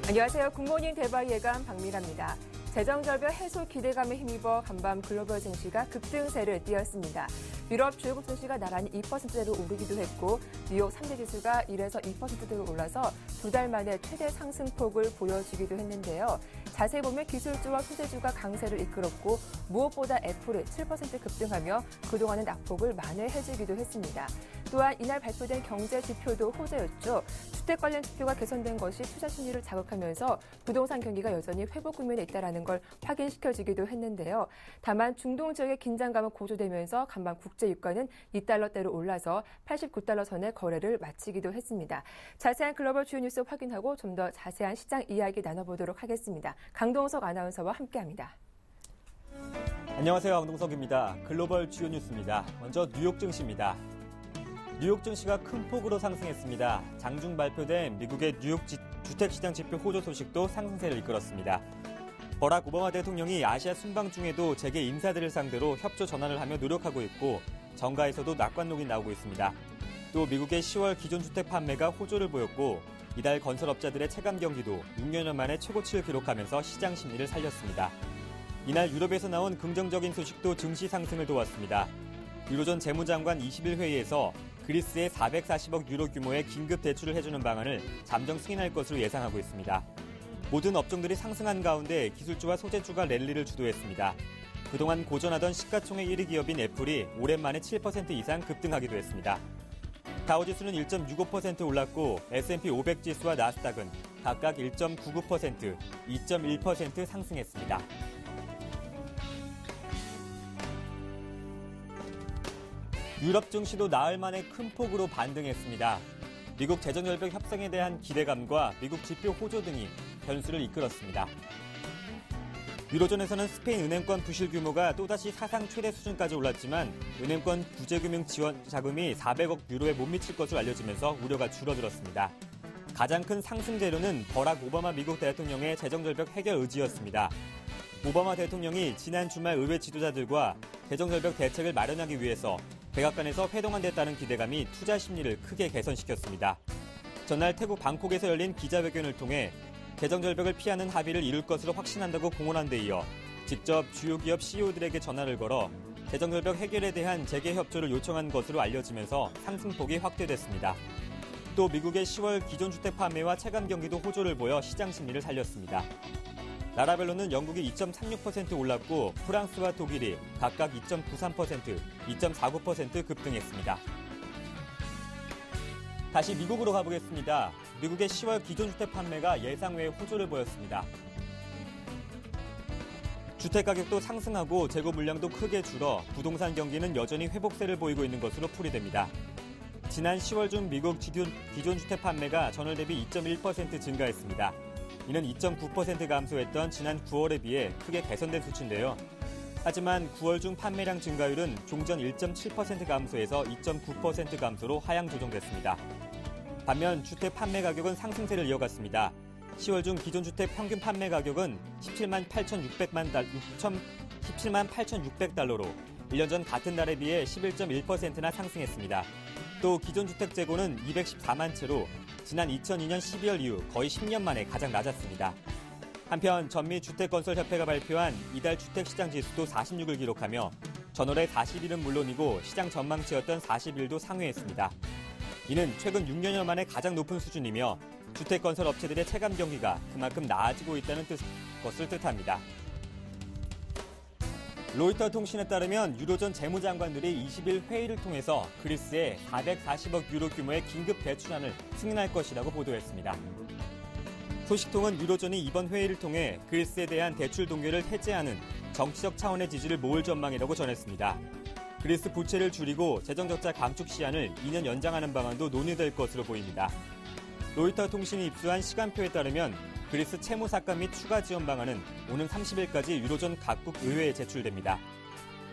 안녕하세요. 굿모닝 대박 예감 박미라입니다. 재정절벽 해소 기대감에 힘입어 간밤 글로벌 증시가 급등세를 띄었습니다. 유럽 주요국 증시가 나란히 2%대로 오르기도 했고 뉴욕 3대 지수가 1에서 2%대로 올라서 두 달 만에 최대 상승폭을 보여주기도 했는데요. 자세히 보면 기술주와 소재주가 강세를 이끌었고 무엇보다 애플이 7% 급등하며 그동안의 낙폭을 만회해주기도 했습니다. 또한 이날 발표된 경제 지표도 호재였죠. 주택 관련 지표가 개선된 것이 투자 심리를 자극하면서 부동산 경기가 여전히 회복 국면에 있다는 걸 확인시켜주기도 했는데요. 다만 중동 지역의 긴장감은 고조되면서 간밤 국제 유가는 2달러대로 올라서 89달러 선에 거래를 마치기도 했습니다. 자세한 글로벌 주요 뉴스 확인하고 좀 더 자세한 시장 이야기 나눠보도록 하겠습니다. 강동석 아나운서와 함께합니다. 안녕하세요. 강동석입니다. 글로벌 주요 뉴스입니다. 먼저 뉴욕 증시입니다. 뉴욕 증시가 큰 폭으로 상승했습니다. 장중 발표된 미국의 뉴욕 주택시장 지표 호조 소식도 상승세를 이끌었습니다. 버락 오바마 대통령이 아시아 순방 중에도 재계 인사들을 상대로 협조 전환을 하며 노력하고 있고 정가에서도 낙관록이 나오고 있습니다. 또 미국의 10월 기존 주택 판매가 호조를 보였고 이달 건설업자들의 체감 경기도 6년 만에 최고치를 기록하면서 시장 심리를 살렸습니다. 이날 유럽에서 나온 긍정적인 소식도 증시 상승을 도왔습니다. 유로존 재무장관 20일 회의에서 그리스에 440억 유로 규모의 긴급 대출을 해주는 방안을 잠정 승인할 것으로 예상하고 있습니다. 모든 업종들이 상승한 가운데 기술주와 소재주가 랠리를 주도했습니다. 그동안 고전하던 시가총액 1위 기업인 애플이 오랜만에 7% 이상 급등하기도 했습니다. 다우지수는 1.65% 올랐고 S&P 500 지수와 나스닥은 각각 1.99%, 2.1% 상승했습니다. 유럽 증시도 나흘 만에 큰 폭으로 반등했습니다. 미국 재정절벽 협상에 대한 기대감과 미국 지표 호조 등이 변수를 이끌었습니다. 유로존에서는 스페인 은행권 부실 규모가 또다시 사상 최대 수준까지 올랐지만 은행권 구제금융 지원 자금이 400억 유로에 못 미칠 것으로 알려지면서 우려가 줄어들었습니다. 가장 큰 상승 재료는 버락 오바마 미국 대통령의 재정절벽 해결 의지였습니다. 오바마 대통령이 지난 주말 의회 지도자들과 재정절벽 대책을 마련하기 위해서 백악관에서 회동한 데 따른 기대감이 투자 심리를 크게 개선시켰습니다. 전날 태국 방콕에서 열린 기자회견을 통해 재정절벽을 피하는 합의를 이룰 것으로 확신한다고 공언한 데 이어 직접 주요 기업 CEO들에게 전화를 걸어 재정절벽 해결에 대한 재개 협조를 요청한 것으로 알려지면서 상승폭이 확대됐습니다. 또 미국의 10월 기존 주택 판매와 체감 경기도 호조를 보여 시장 심리를 살렸습니다. 나라별로는 영국이 2.36% 올랐고 프랑스와 독일이 각각 2.93%, 2.49% 급등했습니다. 다시 미국으로 가보겠습니다. 미국의 10월 기존 주택 판매가 예상 외의 호조를 보였습니다. 주택 가격도 상승하고 재고 물량도 크게 줄어 부동산 경기는 여전히 회복세를 보이고 있는 것으로 풀이됩니다. 지난 10월 중 미국 기존 주택 판매가 전월 대비 2.1% 증가했습니다. 이는 2.9% 감소했던 지난 9월에 비해 크게 개선된 수치인데요. 하지만 9월 중 판매량 증가율은 종전 1.7% 감소해서 2.9% 감소로 하향 조정됐습니다. 반면 주택 판매 가격은 상승세를 이어갔습니다. 10월 중 기존 주택 평균 판매 가격은 17만 8,600달러로 1년 전 같은 달에 비해 11.1%나 상승했습니다. 또 기존 주택 재고는 214만 채로 지난 2002년 12월 이후 거의 10년 만에 가장 낮았습니다. 한편 전미주택건설협회가 발표한 이달 주택시장 지수도 46을 기록하며 전월의 41은 물론이고 시장 전망치였던 41도 상회했습니다. 이는 최근 6년여 만에 가장 높은 수준이며 주택건설 업체들의 체감 경기가 그만큼 나아지고 있다는 것을 뜻합니다. 로이터 통신에 따르면 유로존 재무장관들이 20일 회의를 통해서 그리스에 440억 유로 규모의 긴급 대출안을 승인할 것이라고 보도했습니다. 소식통은 유로존이 이번 회의를 통해 그리스에 대한 대출 동결을 해제하는 정치적 차원의 지지를 모을 전망이라고 전했습니다. 그리스 부채를 줄이고 재정적자 감축 시한을 2년 연장하는 방안도 논의될 것으로 보입니다. 로이터 통신이 입수한 시간표에 따르면 그리스 채무 삭감 및 추가 지원 방안은 오는 30일까지 유로존 각국 의회에 제출됩니다.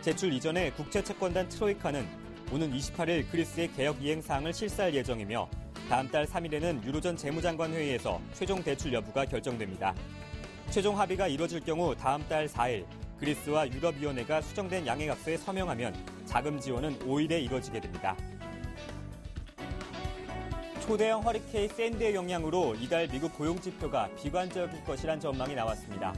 제출 이전에 국제채권단 트로이카는 오는 28일 그리스의 개혁 이행 사항을 실시할 예정이며 다음 달 3일에는 유로존 재무장관 회의에서 최종 대출 여부가 결정됩니다. 최종 합의가 이뤄질 경우 다음 달 4일 그리스와 유럽위원회가 수정된 양해각서에 서명하면 자금 지원은 5일에 이뤄지게 됩니다. 초대형 허리케인 샌디의 영향으로 이달 미국 고용 지표가 비관적일 것이란 전망이 나왔습니다.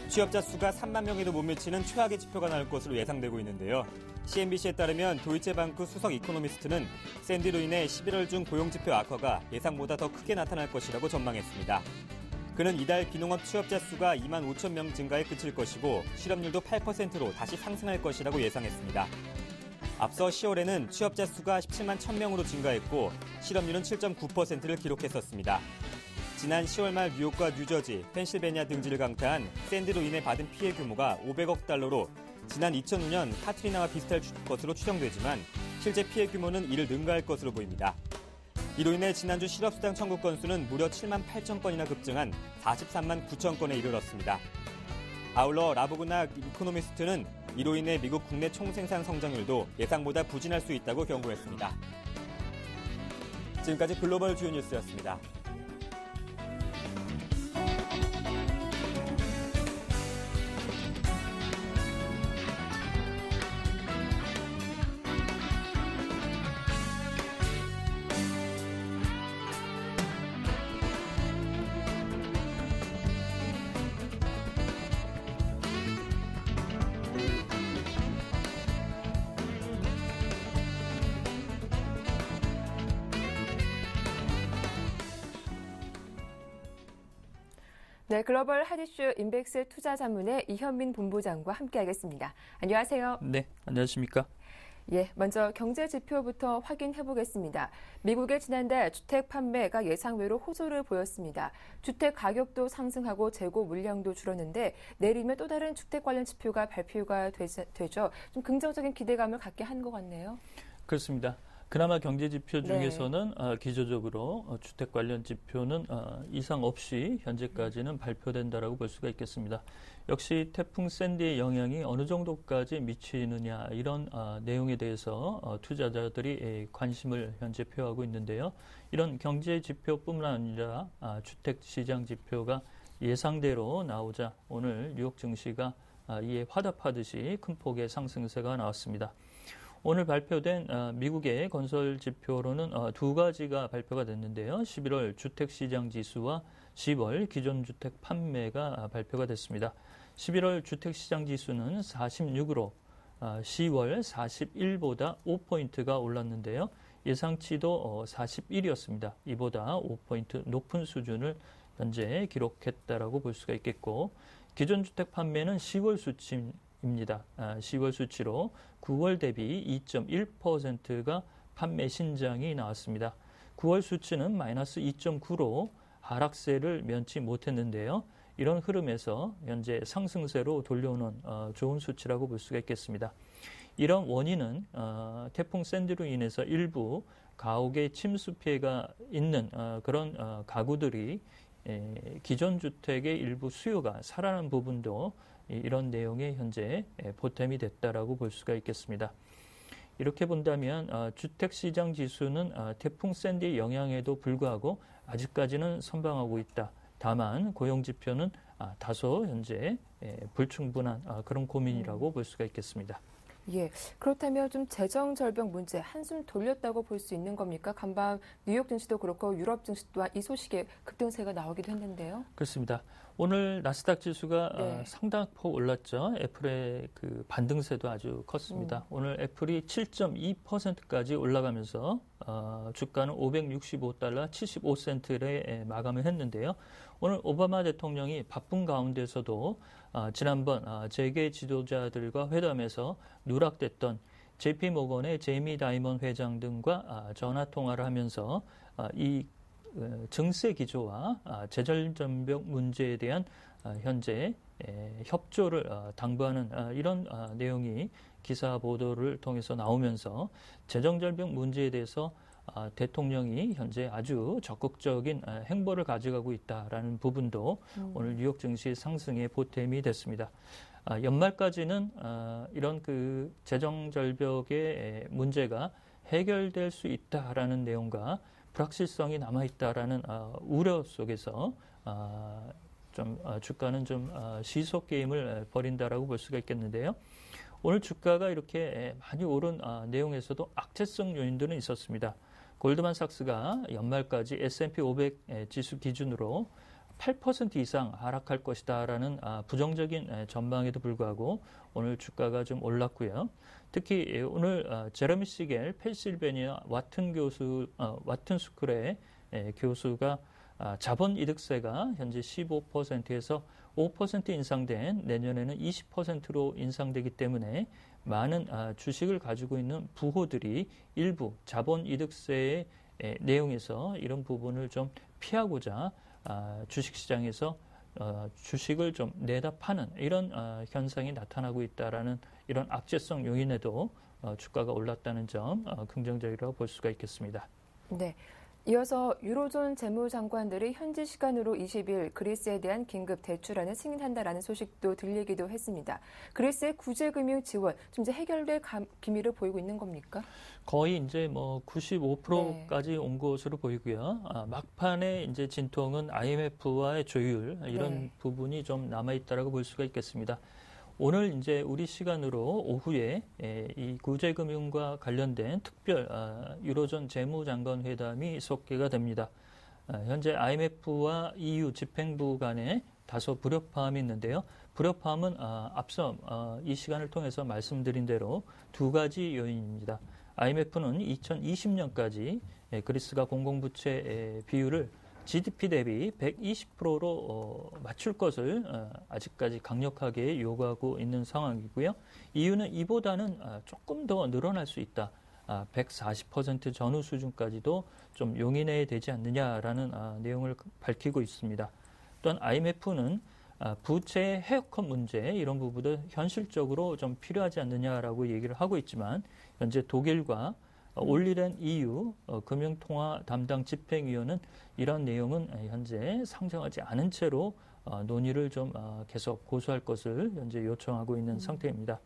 취업자 수가 3만 명에도 못 미치는 최악의 지표가 나올 것으로 예상되고 있는데요. CNBC에 따르면 도이체방크 수석 이코노미스트는 샌디로 인해 11월 중 고용 지표 악화가 예상보다 더 크게 나타날 것이라고 전망했습니다. 그는 이달 비농업 취업자 수가 2만 5천 명 증가에 그칠 것이고 실업률도 8%로 다시 상승할 것이라고 예상했습니다. 앞서 10월에는 취업자 수가 17만 1,000명으로 증가했고 실업률은 7.9%를 기록했었습니다. 지난 10월 말 뉴욕과 뉴저지, 펜실베니아 등지를 강타한 샌디로 인해 받은 피해 규모가 500억 달러로 지난 2005년 카트리나와 비슷할 것으로 추정되지만 실제 피해 규모는 이를 능가할 것으로 보입니다. 이로 인해 지난주 실업수당 청구 건수는 무려 7만 8천 건이나 급증한 43만 9천 건에 이르렀습니다. 아울러 라보그나 이코노미스트는 이로 인해 미국 국내 총생산 성장률도 예상보다 부진할 수 있다고 경고했습니다. 지금까지 글로벌 주요 뉴스였습니다. 네, 글로벌 핫이슈 인백스 투자자문의 이현민 본부장과 함께하겠습니다. 안녕하세요. 네, 안녕하십니까? 예, 먼저 경제 지표부터 확인해 보겠습니다. 미국의 지난달 주택 판매가 예상외로 호조를 보였습니다. 주택 가격도 상승하고 재고 물량도 줄었는데 내일이면 또 다른 주택 관련 지표가 발표가 되죠. 좀 긍정적인 기대감을 갖게 한 것 같네요. 그렇습니다. 그나마 경제 지표 중에서는 기조적으로 주택 관련 지표는 이상 없이 현재까지는 발표된다라고 볼 수가 있겠습니다. 역시 태풍 샌디의 영향이 어느 정도까지 미치느냐 이런 내용에 대해서 투자자들이 관심을 현재 표하고 있는데요. 이런 경제 지표뿐만 아니라 주택 시장 지표가 예상대로 나오자 오늘 뉴욕 증시가 이에 화답하듯이 큰 폭의 상승세가 나왔습니다. 오늘 발표된 미국의 건설 지표로는 두 가지가 발표가 됐는데요. 11월 주택시장 지수와 10월 기존주택 판매가 발표가 됐습니다. 11월 주택시장 지수는 46으로 10월 41보다 5포인트가 올랐는데요. 예상치도 41이었습니다. 이보다 5포인트 높은 수준을 현재 기록했다라고 볼 수가 있겠고 기존주택 판매는 10월 수치입니다. 10월 수치로 9월 대비 2.1%가 판매 신장이 나왔습니다. 9월 수치는 마이너스 2.9로 하락세를 면치 못했는데요. 이런 흐름에서 현재 상승세로 돌려오는 좋은 수치라고 볼 수가 있겠습니다. 이런 원인은 태풍 샌디로 인해서 일부 가옥의 침수 피해가 있는 그런 가구들이 기존 주택의 일부 수요가 살아난 부분도 이런 내용에 현재 보탬이 됐다라고 볼 수가 있겠습니다. 이렇게 본다면 주택시장 지수는 태풍 샌디의 영향에도 불구하고 아직까지는 선방하고 있다. 다만 고용지표는 다소 현재 불충분한 그런 고민이라고 볼 수가 있겠습니다. 예, 그렇다면 좀 재정 절벽 문제 한숨 돌렸다고 볼 수 있는 겁니까? 간밤 뉴욕 증시도 그렇고 유럽 증시 또한 이 소식에 급등세가 나오기도 했는데요. 그렇습니다. 오늘 나스닥 지수가 상당폭 올랐죠. 애플의 그 반등세도 아주 컸습니다. 오늘 애플이 7.2%까지 올라가면서 주가는 565달러 75센트에 마감을 했는데요. 오늘 오바마 대통령이 바쁜 가운데서도 지난번 재계 지도자들과 회담에서 누락됐던 JP모건의 제이미 다이먼 회장 등과 전화 통화를 하면서 이 증세 기조와 재정 절벽 문제에 대한 현재 협조를 당부하는 이런 내용이 기사 보도를 통해서 나오면서 재정 절벽 문제에 대해서 대통령이 현재 아주 적극적인 행보를 가져가고 있다라는 부분도 오늘 뉴욕 증시 상승의 보탬이 됐습니다. 연말까지는 이런 그 재정 절벽의 문제가 해결될 수 있다라는 내용과 불확실성이 남아있다라는 우려 속에서 주가는 좀 시속 게임을 벌인다라고 볼 수가 있겠는데요. 오늘 주가가 이렇게 많이 오른 내용에서도 악재성 요인들은 있었습니다. 골드만삭스가 연말까지 S&P 500 지수 기준으로 8% 이상 하락할 것이다라는 부정적인 전망에도 불구하고 오늘 주가가 좀 올랐고요. 특히 오늘 제러미 시겔 펜실베니아 와튼 스쿨의 교수가 자본 이득세가 현재 15%에서 5% 인상된 내년에는 20%로 인상되기 때문에 많은 주식을 가지고 있는 부호들이 일부 자본 이득세의 내용에서 이런 부분을 좀 피하고자 주식시장에서 주식을 좀 내다 파는 이런 현상이 나타나고 있다라는 이런 악재성 요인에도 주가가 올랐다는 점 긍정적이라고 볼 수가 있겠습니다. 네. 이어서 유로존 재무장관들이 현지 시간으로 20일 그리스에 대한 긴급 대출안을 승인한다라는 소식도 들리기도 했습니다. 그리스의 구제금융 지원, 좀 이제 해결될 기미를 보이고 있는 겁니까? 거의 이제 뭐 95%까지 온 것으로 보이고요. 막판에 이제 진통은 IMF와의 조율 이런 부분이 좀 남아 있다라고 볼 수가 있겠습니다. 오늘 이제 우리 시간으로 오후에 이 구제금융과 관련된 특별 유로존 재무장관 회담이 속개가 됩니다. 현재 IMF와 EU 집행부 간에 다소 불협화음이 있는데요. 불협화음은 앞서 이 시간을 통해서 말씀드린 대로 두 가지 요인입니다. IMF는 2020년까지 그리스가 공공부채 비율을 GDP 대비 120%로 맞출 것을 아직까지 강력하게 요구하고 있는 상황이고요. EU는 이보다는 조금 더 늘어날 수 있다. 140% 전후 수준까지도 좀 용인해야 되지 않느냐라는 내용을 밝히고 있습니다. 또한 IMF는 부채 헤어컷 문제 이런 부분도 현실적으로 좀 필요하지 않느냐라고 얘기를 하고 있지만 현재 독일과 올리렌 EU 금융통화 담당 집행위원은 이런 내용은 현재 상정하지 않은 채로 논의를 좀 계속 고수할 것을 현재 요청하고 있는 상태입니다.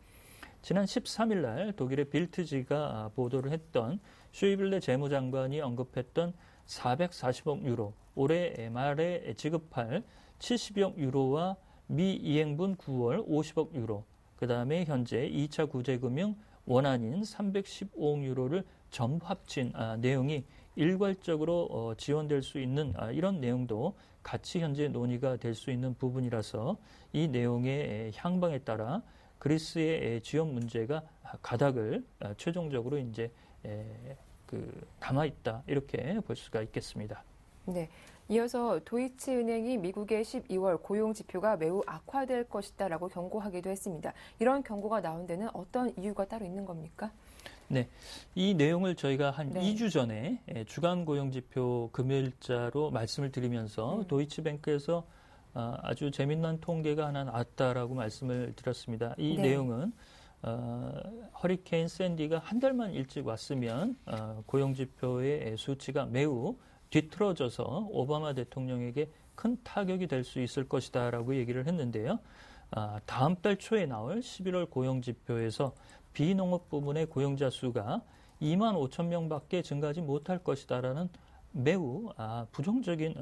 지난 13일 날 독일의 빌트지가 보도를 했던 슈이블레 재무장관이 언급했던 440억 유로, 올해 말에 지급할 70억 유로와 미이행분 9월 50억 유로, 그 다음에 현재 2차 구제금융 원안인 315억 유로를 전부 합친 내용이 일괄적으로 지원될 수 있는 이런 내용도 같이 현재 논의가 될 수 있는 부분이라서 이 내용의 향방에 따라 그리스의 지원 문제가 가닥을 최종적으로 이제 담아 있다 이렇게 볼 수가 있겠습니다. 네. 이어서 도이치은행이 미국의 12월 고용 지표가 매우 악화될 것이다라고 경고하기도 했습니다. 이런 경고가 나온 데는 어떤 이유가 따로 있는 겁니까? 네, 이 내용을 저희가 한 2주 전에 주간 고용 지표 금요일자로 말씀을 드리면서 도이치뱅크에서 아주 재미난 통계가 하나 나왔다라고 말씀을 드렸습니다. 이 내용은 허리케인 샌디가 한 달만 일찍 왔으면 고용 지표의 수치가 매우 뒤틀어져서 오바마 대통령에게 큰 타격이 될 수 있을 것이다라고 얘기를 했는데요. 다음 달 초에 나올 11월 고용 지표에서 비농업 부문의 고용자 수가 2만 5천 명밖에 증가하지 못할 것이다라는 매우 부정적인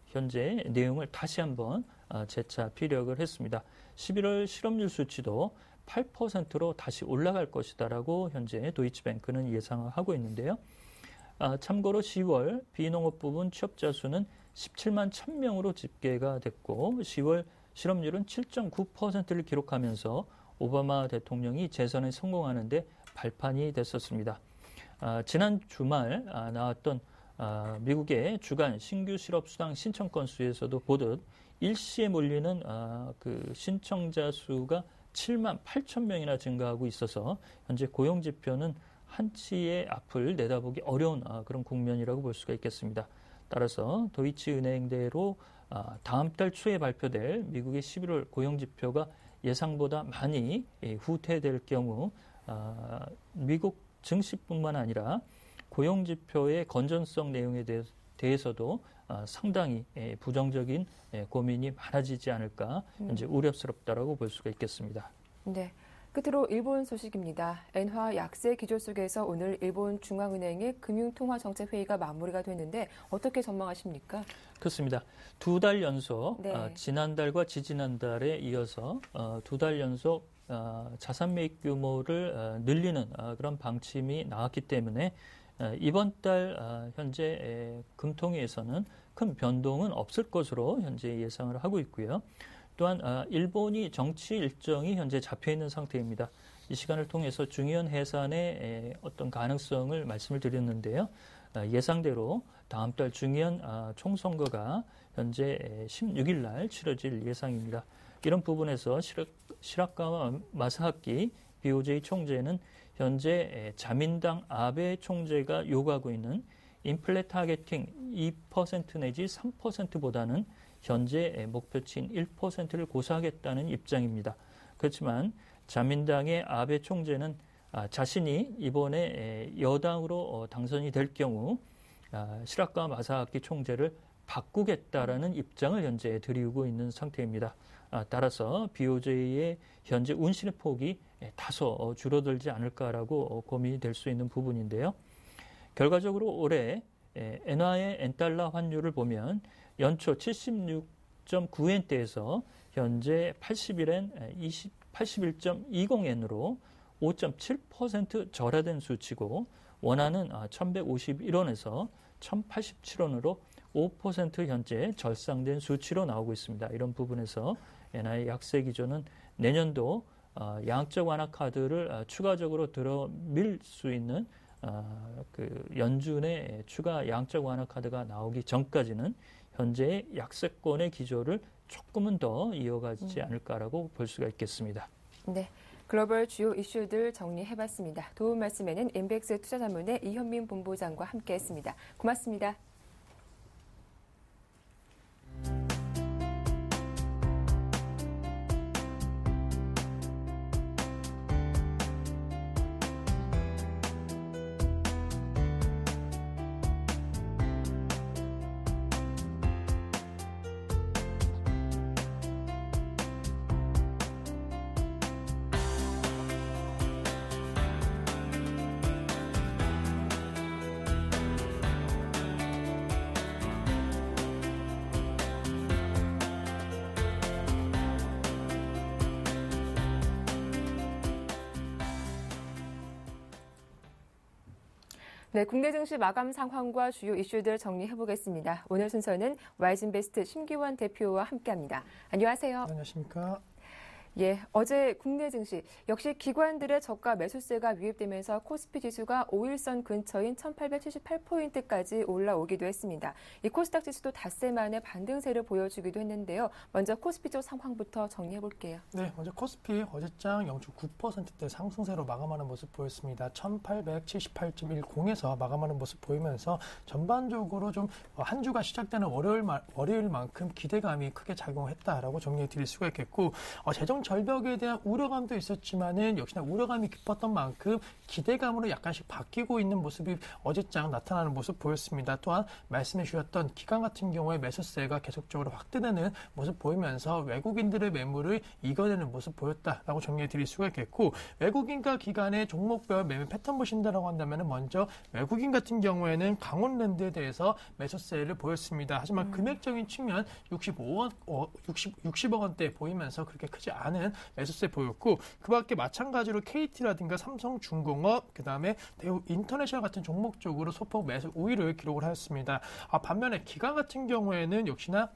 현재 내용을 다시 한번 재차 피력을 했습니다. 11월 실업률 수치도 8%로 다시 올라갈 것이다라고 현재 도이치뱅크는 예상을 하고 있는데요. 참고로 10월 비농업 부분 취업자 수는 17만 1,000명으로 집계가 됐고 10월 실업률은 7.9%를 기록하면서 오바마 대통령이 재선에 성공하는데 발판이 됐었습니다. 지난 주말 나왔던 미국의 주간 신규 실업수당 신청 건수에서도 보듯 일시에 몰리는 그 신청자 수가 7만 8천 명이나 증가하고 있어서 현재 고용 지표는 한치의 앞을 내다보기 어려운 그런 국면이라고 볼 수가 있겠습니다. 따라서 도이치은행대로 다음 달 초에 발표될 미국의 11월 고용 지표가 예상보다 많이 후퇴될 경우 미국 증시뿐만 아니라 고용 지표의 건전성 내용에 대해서도 상당히 부정적인 고민이 많아지지 않을까 현재 우려스럽다라고 볼 수가 있겠습니다. 네. 끝으로 일본 소식입니다. 엔화 약세 기조 속에서 오늘 일본 중앙은행의 금융통화정책회의가 마무리가 됐는데 어떻게 전망하십니까? 그렇습니다. 두 달 연속 지난달과 지지난달에 이어서 두 달 연속 자산 매입 규모를 늘리는 그런 방침이 나왔기 때문에 이번 달 현재 금통위에서는 큰 변동은 없을 것으로 현재 예상을 하고 있고요. 또한 일본이 정치 일정이 현재 잡혀 있는 상태입니다. 이 시간을 통해서 중의원 해산의 어떤 가능성을 말씀을 드렸는데요. 예상대로 다음 달 중의원 총선거가 현재 16일 날 치러질 예상입니다. 이런 부분에서 시라카와 마사하키 BOJ 총재는 현재 자민당 아베 총재가 요구하고 있는 인플레 타겟팅 2% 내지 3%보다는 현재 목표치인 1%를 고수하겠다는 입장입니다. 그렇지만 자민당의 아베 총재는 자신이 이번에 여당으로 당선이 될 경우 시라카 마사하키 총재를 바꾸겠다라는 입장을 현재 드리우고 있는 상태입니다. 따라서 BOJ의 현재 운신의 폭이 다소 줄어들지 않을까라고 고민이 될 수 있는 부분인데요. 결과적으로 올해 엔화의 엔달러 환율을 보면 연초 76.9엔대에서 현재 81엔 81.20엔으로 5.7% 절하된 수치고 원화는 1151원에서 1087원으로 5% 현재 절상된 수치로 나오고 있습니다. 이런 부분에서 엔화의 약세 기조는 내년도 양적 완화 카드를 추가적으로 들어밀 수 있는 그 연준의 추가 양적 완화 카드가 나오기 전까지는 현재의 약세권의 기조를 조금은 더 이어가지 않을까라고 볼 수가 있겠습니다. 네, 글로벌 주요 이슈들 정리해봤습니다. 도움 말씀에는 인백스 투자자문의 이현민 본부장과 함께했습니다. 고맙습니다. 네, 국내 증시 마감 상황과 주요 이슈들 정리해보겠습니다. 오늘 순서는 와이즈인베스트 심기원 대표와 함께합니다. 안녕하세요. 안녕하십니까. 예, 어제 국내 증시 역시 기관들의 저가 매수세가 유입되면서 코스피 지수가 5일선 근처인 1878포인트까지 올라오기도 했습니다. 이 코스닥 지수도 닷새 만에 반등세를 보여주기도 했는데요. 먼저 코스피 쪽 상황부터 정리해볼게요. 네, 먼저 코스피 어제장 0.9%대 상승세로 마감하는 모습 보였습니다. 1878.10에서 마감하는 모습 보이면서 전반적으로 좀 한 주가 시작되는 월요일만큼 기대감이 크게 작용했다라고 정리해 드릴 수가 있겠고, 재정 절벽에 대한 우려감도 있었지만은 역시나 우려감이 깊었던 만큼 기대감으로 약간씩 바뀌고 있는 모습이 어제장 나타나는 모습 보였습니다. 또한 말씀해 주셨던 기관 같은 경우에 매수세가 계속적으로 확대되는 모습 보이면서 외국인들의 매물을 이겨내는 모습 보였다라고 정리해 드릴 수가 있겠고, 외국인과 기관의 종목별 매매 패턴 보신다라고 한다면 먼저 외국인 같은 경우에는 강원랜드에 대해서 매수세를 보였습니다. 하지만 금액적인 측면 60억 원대 보이면서 그렇게 크지 않은 매수세 보였고, 그 밖에 마찬가지로 KT라든가 삼성중공업, 그 다음에 대우 인터내셔널 같은 종목 쪽으로 소폭 매수 우위를 기록을 하였습니다. 반면에 기관 같은 경우에는 역시나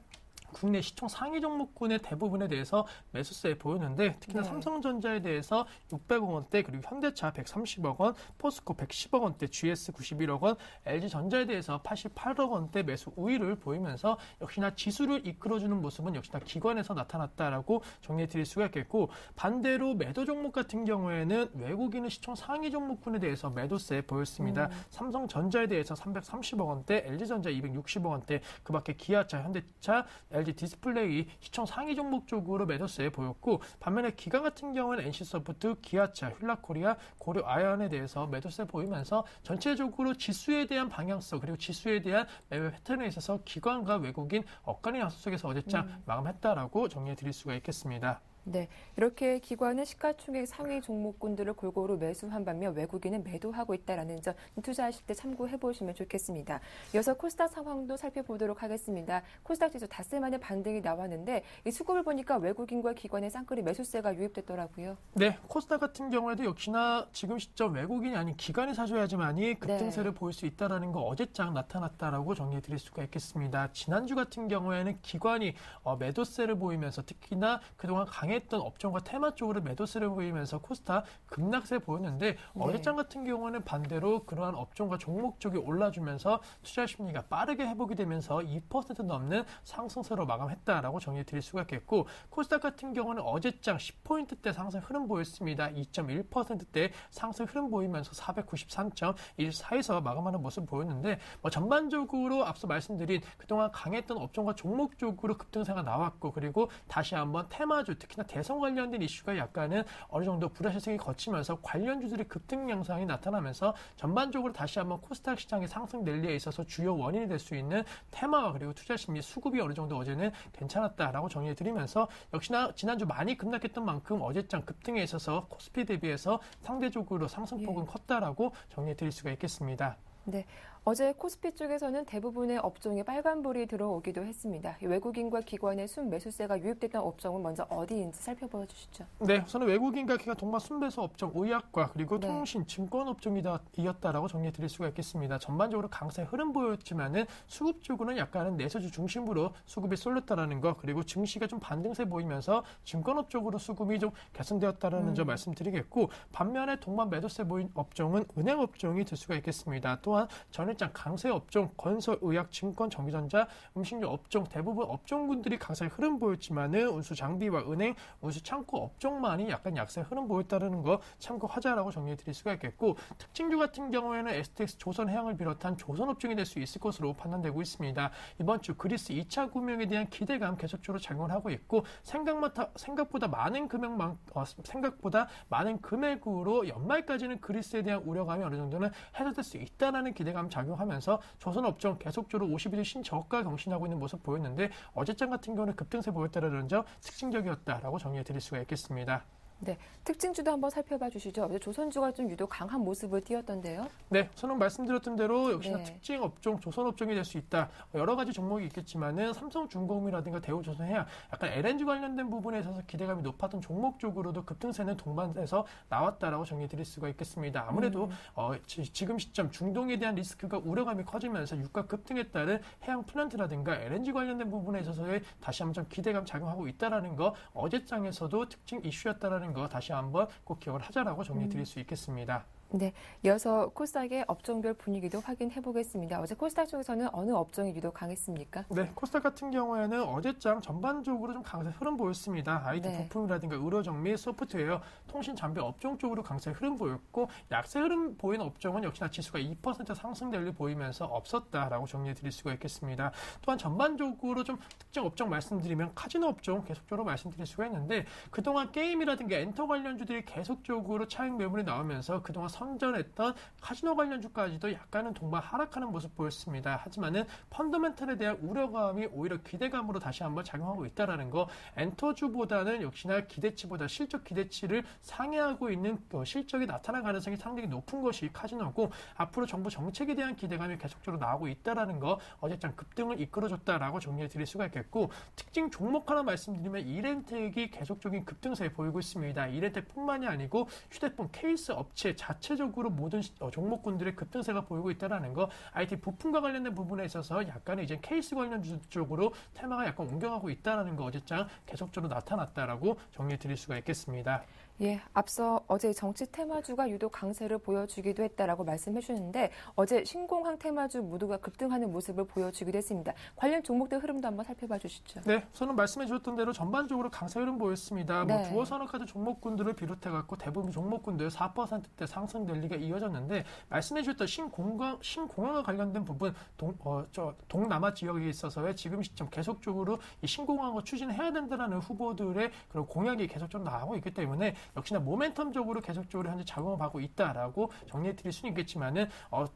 국내 시총 상위 종목군의 대부분에 대해서 매수세 보였는데, 특히나 삼성전자에 대해서 600억 원대, 그리고 현대차 130억 원, 포스코 110억 원대, GS 91억 원, LG전자에 대해서 88억 원대 매수 우위를 보이면서 역시나 지수를 이끌어주는 모습은 역시나 기관에서 나타났다라고 정리해 드릴 수가 있겠고, 반대로 매도 종목 같은 경우에는 외국인은 시총 상위 종목군에 대해서 매도세 보였습니다. 삼성전자에 대해서 330억 원대, LG전자 260억 원대, 그 밖에 기아차, 현대차, LG 디스플레이 시총 상위 종목 쪽으로 매도세 보였고, 반면에 기관 같은 경우는 NC소프트, 기아차, 휠라코리아, 고려아연에 대해서 매도세 보이면서 전체적으로 지수에 대한 방향성, 그리고 지수에 대한 매매 패턴에 있어서 기관과 외국인 엇갈린 양수 속에서 어제장 마감했다라고 정리해 드릴 수가 있겠습니다. 네, 이렇게 기관은 시가총액 상위 종목군들을 골고루 매수한 반면 외국인은 매도하고 있다는 점 투자하실 때 참고해 보시면 좋겠습니다. 이어서 코스닥 상황도 살펴보도록 하겠습니다. 코스닥 지수 닷새 만에 반등이 나왔는데 이 수급을 보니까 외국인과 기관의 쌍끌이 매수세가 유입됐더라고요. 네, 코스닥 같은 경우에도 역시나 지금 시점 외국인이 아닌 기관이 사줘야지만이 급등세를 보일 수 있다는 거 어제장 나타났다라고 정리해 드릴 수가 있겠습니다. 지난주 같은 경우에는 기관이 매도세를 보이면서 특히나 그동안 강했던 업종과 테마 쪽으로 매도세를 보이면서 코스닥 급락세 보였는데 어제장 같은 경우는 반대로 그러한 업종과 종목 쪽이 올라주면서 투자 심리가 빠르게 회복이 되면서 2% 넘는 상승세로 마감했다라고 정리해 드릴 수가 있겠고 코스닥 같은 경우는 어제장 10포인트대 상승 흐름 보였습니다. 2.1%대 상승 흐름 보이면서 493.14에서 마감하는 모습 보였는데 전반적으로 앞서 말씀드린 그동안 강했던 업종과 종목 쪽으로 급등세가 나왔고 그리고 다시 한번 테마주 특히나 대선 관련된 이슈가 약간은 어느 정도 불확실성이 거치면서 관련주들의 급등 양상이 나타나면서 전반적으로 다시 한번 코스닥 시장의 상승 랠리에 있어서 주요 원인이 될 수 있는 테마와 그리고 투자 심리 수급이 어느 정도 어제는 괜찮았다라고 정리해 드리면서 역시나 지난주 많이 급락했던 만큼 어제장 급등에 있어서 코스피 대비해서 상대적으로 상승폭은 컸다라고 정리해 드릴 수가 있겠습니다. 네, 어제 코스피 쪽에서는 대부분의 업종에 빨간불이 들어오기도 했습니다. 외국인과 기관의 순매수세가 유입됐던 업종은 먼저 어디인지 살펴봐 주시죠. 네, 우선은 외국인과 기관 동반 순매수 업종 의약과 그리고 통신, 증권 업종이었다라고 정리해 드릴 수가 있겠습니다. 전반적으로 강세 흐름 보였지만은 수급 쪽으로는 약간은 내수주 중심으로 수급이 쏠렸다라는 거 그리고 증시가 좀 반등세 보이면서 증권업 쪽으로 수급이 좀 개선되었다라는 점 말씀드리겠고 반면에 동반 매도세 보인 업종은 은행 업종이 될 수가 있겠습니다. 또한 전일장 강세 업종, 건설, 의약, 증권, 전기전자, 음식료 업종 대부분 업종군들이 강세 흐름 보였지만은 운수 장비와 은행, 운수 창고 업종만이 약간 약세 흐름 보였다는 거 참고하자라고 정리해 드릴 수가 있겠고 특징주 같은 경우에는 STX 조선해양을 비롯한 조선 업종이 될 수 있을 것으로 판단되고 있습니다. 이번 주 그리스 2차 구명에 대한 기대감 계속적으로 작용을 하고 있고 생각보다 많은 금액으로 연말까지는 그리스에 대한 우려감이 어느 정도는 해소될 수 있다는 기대감 작용하면서 조선 업종 계속적으로 52주 신저가 경신하고 있는 모습 보였는데 어제장 같은 경우는 급등세 보였다는 점 특징적이었다라고 정리해 드릴 수가 있겠습니다. 네, 특징주도 한번 살펴봐 주시죠. 어제 조선주가 좀 유독 강한 모습을 띄었던데요. 네, 저는 말씀드렸던 대로 역시나 특징 업종, 조선 업종이 될 수 있다. 여러 가지 종목이 있겠지만은 삼성중공업이라든가 대우조선해양 약간 LNG 관련된 부분에 있어서 기대감이 높았던 종목 쪽으로도 급등세는 동반해서 나왔다라고 정리해 드릴 수가 있겠습니다. 아무래도 지금 시점 중동에 대한 리스크가 우려감이 커지면서 유가 급등에 따른 해양 플랜트라든가 LNG 관련된 부분에 있어서의 다시 한번 좀 기대감 작용하고 있다라는 거 어제장에서도 특징 이슈였다라는 거 다시 한번 꼭 기억을 하자라고 정리해 드릴 수 있겠습니다. 네, 이어서 코스닥의 업종별 분위기도 확인해 보겠습니다. 어제 코스닥 쪽에서는 어느 업종이 유독 강했습니까? 네, 코스닥 같은 경우에는 어제장 전반적으로 좀 강세 흐름 보였습니다. IT 부품이라든가 의료정미, 소프트웨어, 통신 장비 업종 쪽으로 강세 흐름 보였고 약세 흐름 보이는 업종은 역시나 지수가 2% 상승 랠리 보이면서 없었다라고 정리해 드릴 수가 있겠습니다. 또한 전반적으로 좀 특정 업종 말씀드리면 카지노 업종 계속적으로 말씀드릴 수가 있는데 그동안 게임이라든가 엔터 관련주들이 계속적으로 차익 매물이 나오면서 그동안 선전했던 카지노 관련주까지도 약간은 동반 하락하는 모습 보였습니다. 하지만은 펀더멘털에 대한 우려감이 오히려 기대감으로 다시 한번 작용하고 있다는 거 엔터주보다는 역시나 기대치보다 실적 기대치를 상회하고 있는 실적이 나타날 가능성이 상당히 높은 것이 카지노고 앞으로 정부 정책에 대한 기대감이 계속적으로 나오고 있다는 거 어제장 급등을 이끌어줬다라고 정리해 드릴 수가 있겠고 특징 종목 하나 말씀드리면 이렌텍이 계속적인 급등세에 보이고 있습니다. 이렌텍뿐만이 아니고 휴대폰 케이스 업체 자체적으로 모든 종목군들의 급등세가 보이고 있다는 거 IT 부품과 관련된 부분에 있어서 약간의 이제 케이스 관련주 쪽으로 테마가 약간 옮겨가고 있다는 거 어제장 계속적으로 나타났다라고 정리해 드릴 수가 있겠습니다. 예, 앞서 어제 정치 테마주가 유독 강세를 보여주기도 했다라고 말씀해 주셨는데 어제 신공항 테마주 모두가 급등하는 모습을 보여주기도 했습니다. 관련 종목들 흐름도 한번 살펴봐 주시죠. 네, 저는 말씀해 주셨던 대로 전반적으로 강세 흐름 보였습니다. 두어 산업카드 종목군들을 비롯해갖고 대부분 종목군들 4%대 상승 랠리가 이어졌는데 말씀해 주셨던 신공항과 관련된 부분 동남아 지역에 있어서의 지금 시점 계속적으로 이 신공항을 추진해야 된다는 후보들의 그런 공약이 계속적으로 나오고 있기 때문에 역시나 모멘텀적으로 계속적으로 현재 작용을 하고 있다라고 정리해 드릴 수는 있겠지만은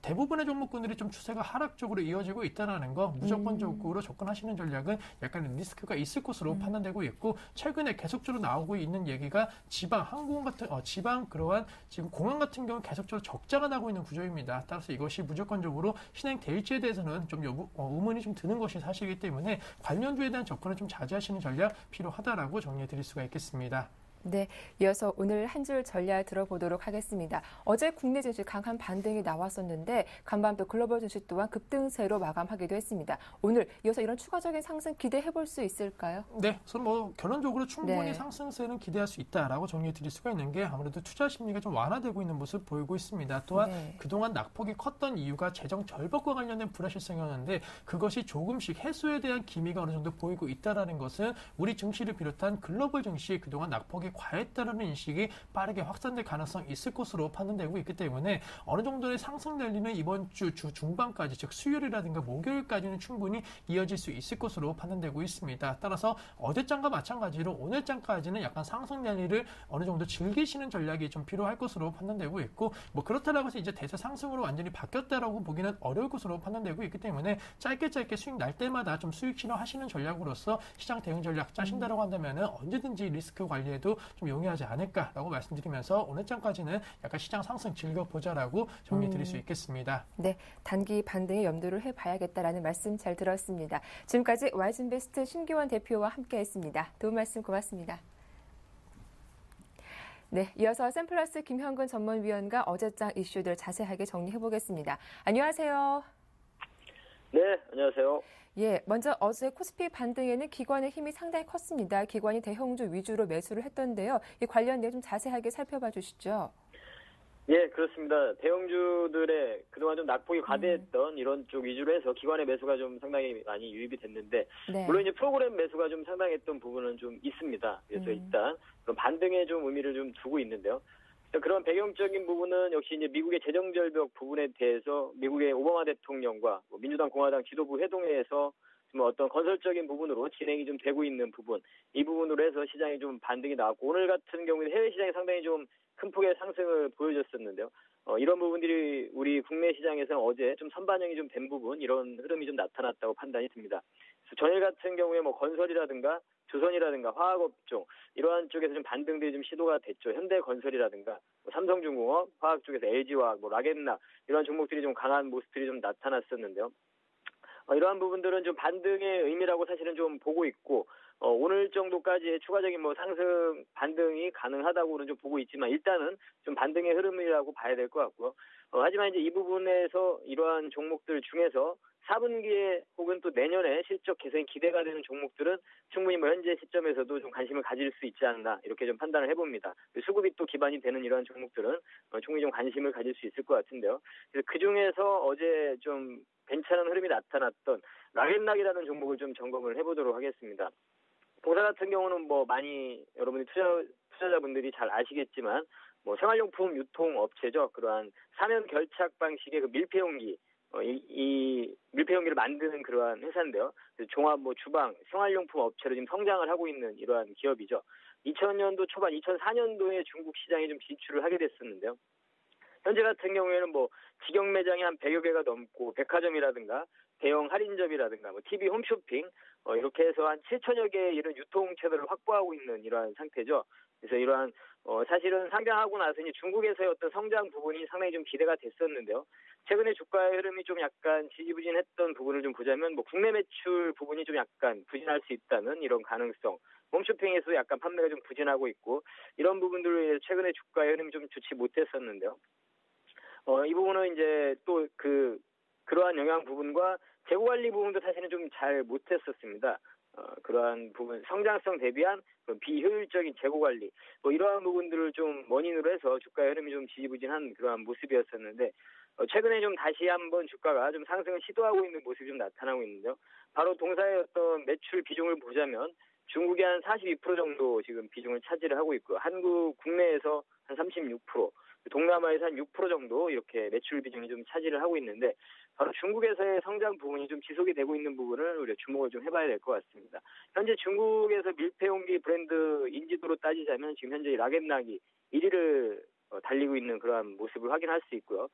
대부분의 종목군들이 좀 추세가 하락적으로 이어지고 있다라는 거 무조건적으로 접근하시는 전략은 약간 리스크가 있을 것으로 판단되고 있고 최근에 계속적으로 나오고 있는 얘기가 지방 항공 같은 지방 그러한 지금 공항 같은 경우 계속적으로 적자가 나고 있는 구조입니다. 따라서 이것이 무조건적으로 실행될지에 대해서는 좀 의문이 좀 드는 것이 사실이기 때문에 관련주에 대한 접근을 좀 자제하시는 전략 필요하다라고 정리해 드릴 수가 있겠습니다. 네, 이어서 오늘 한 줄 전략 들어보도록 하겠습니다. 어제 국내 증시 강한 반등이 나왔었는데 간밤 또 글로벌 증시 또한 급등세로 마감하기도 했습니다. 오늘 이어서 이런 추가적인 상승 기대해 볼 수 있을까요? 네, 우선 결론적으로 충분히 네. 상승세는 기대할 수 있다라고 정리해 드릴 수가 있는 게 아무래도 투자 심리가 좀 완화되고 있는 모습 보이고 있습니다. 또한 네. 그동안 낙폭이 컸던 이유가 재정 절벽과 관련된 불확실성이었는데 그것이 조금씩 해소에 대한 기미가 어느 정도 보이고 있다라는 것은 우리 증시를 비롯한 글로벌 증시 그동안 낙폭이 과했다라는 인식이 빠르게 확산될 가능성이 있을 것으로 판단되고 있기 때문에 어느 정도의 상승 랠리는 이번 주 중반까지 즉 수요일이라든가 목요일까지는 충분히 이어질 수 있을 것으로 판단되고 있습니다. 따라서 어제장과 마찬가지로 오늘장까지는 약간 상승 랠리를 어느 정도 즐기시는 전략이 좀 필요할 것으로 판단되고 있고 그렇다라고 해서 이제 대세 상승으로 완전히 바뀌었다라고 보기는 어려울 것으로 판단되고 있기 때문에 짧게 수익 날 때마다 좀 수익 실현하시는 전략으로서 시장 대응 전략 짜신다라고 한다면은 언제든지 리스크 관리에도 좀 용이하지 않을까라고 말씀드리면서 오늘장까지는 약간 시장 상승 즐겨보자라고 정리해 드릴 수 있겠습니다. 네, 단기 반등에 염두를 해봐야겠다라는 말씀 잘 들었습니다. 지금까지 와이즈인베스트 신기원 대표와 함께했습니다. 도움 말씀 고맙습니다. 네, 이어서 샘플러스 김현근 전문위원과 어제장 이슈들 자세하게 정리해보겠습니다. 안녕하세요. 네, 안녕하세요. 예, 먼저 어제 코스피 반등에는 기관의 힘이 상당히 컸습니다. 기관이 대형주 위주로 매수를 했던데요. 이 관련 내용 좀 자세하게 살펴봐 주시죠. 예, 그렇습니다. 대형주들의 그동안 좀 낙폭이 과대했던 이런 쪽 위주로 해서 기관의 매수가 좀 상당히 많이 유입이 됐는데, 네. 물론 이제 프로그램 매수가 좀 상당했던 부분은 좀 있습니다. 그래서 일단 그런 반등에 좀 의미를 좀 두고 있는데요. 그런 배경적인 부분은 역시 이제 미국의 재정절벽 부분에 대해서 미국의 오바마 대통령과 민주당, 공화당 지도부 회동회에서 좀 어떤 건설적인 부분으로 진행이 좀 되고 있는 부분, 이 부분으로 해서 시장이 좀 반등이 나왔고, 오늘 같은 경우에는 해외 시장이 상당히 좀 큰 폭의 상승을 보여줬었는데요. 이런 부분들이 우리 국내 시장에서는 어제 좀 선반영이 좀 된 부분, 이런 흐름이 좀 나타났다고 판단이 듭니다. 그래서 전일 같은 경우에 건설이라든가 조선이라든가 화학업종 이러한 쪽에서 좀 반등들이 좀 시도가 됐죠. 현대건설이라든가 삼성중공업, 화학 쪽에서 LG화학, 라겐나 이러한 종목들이 좀 강한 모습들이 좀 나타났었는데요. 이러한 부분들은 좀 반등의 의미라고 사실은 좀 보고 있고, 오늘 정도까지의 추가적인 상승 반등이 가능하다고는 좀 보고 있지만 일단은 좀 반등의 흐름이라고 봐야 될 것 같고요. 하지만 이제 이 부분에서 이러한 종목들 중에서 4분기에 혹은 또 내년에 실적 개선이 기대가 되는 종목들은 충분히 현재 시점에서도 좀 관심을 가질 수 있지 않나 이렇게 좀 판단을 해봅니다. 수급이 또 기반이 되는 이러한 종목들은 충분히 좀 관심을 가질 수 있을 것 같은데요. 그래서 그 중에서 어제 좀 괜찮은 흐름이 나타났던 라겐락이라는 종목을 좀 점검을 해보도록 하겠습니다. 동사 같은 경우는 많이 여러분이 투자자분들이 잘 아시겠지만 생활용품 유통업체죠. 그러한 사면 결착 방식의 그 밀폐용기, 이 밀폐용기를 만드는 그러한 회사인데요. 종합 주방, 생활용품 업체로 지금 성장을 하고 있는 이러한 기업이죠. 2000년도 초반, 2004년도에 중국 시장에 좀 진출을 하게 됐었는데요. 현재 같은 경우에는 직영 매장이 한 100여 개가 넘고 백화점이라든가 대형 할인점이라든가 TV 홈쇼핑 이렇게 해서 한 7천여 개의 이런 유통 채널을 확보하고 있는 이러한 상태죠. 그래서 이러한 사실은 상장하고 나서 이제 중국에서의 어떤 성장 부분이 상당히 좀 기대가 됐었는데요. 최근에 주가의 흐름이 좀 약간 지지부진했던 부분을 좀 보자면 국내 매출 부분이 좀 약간 부진할 수 있다는 이런 가능성. 홈쇼핑에서 약간 판매가 좀 부진하고 있고 이런 부분들로 인해서 최근에 주가의 흐름이 좀 좋지 못했었는데요. 이 부분은 이제 또 그러한 영향 부분과 재고 관리 부분도 사실은 좀 잘 못했었습니다. 그러한 부분, 성장성 대비한 비효율적인 재고 관리, 이러한 부분들을 좀 원인으로 해서 주가의 흐름이 좀 지지부진한 그러한 모습이었었는데, 최근에 좀 다시 한번 주가가 좀 상승을 시도하고 있는 모습이 좀 나타나고 있는데요. 바로 동사의 어떤 매출 비중을 보자면 중국이 한 42% 정도 지금 비중을 차지를 하고 있고요. 한국 국내에서 한 36%, 동남아에서 한 6% 정도 이렇게 매출 비중이 좀 차지를 하고 있는데 바로 중국에서의 성장 부분이 좀 지속이 되고 있는 부분을 우리가 주목을 좀 해봐야 될 것 같습니다. 현재 중국에서 밀폐용기 브랜드 인지도로 따지자면 지금 현재 락앤락이 1위를 달리고 있는 그러한 모습을 확인할 수 있고요.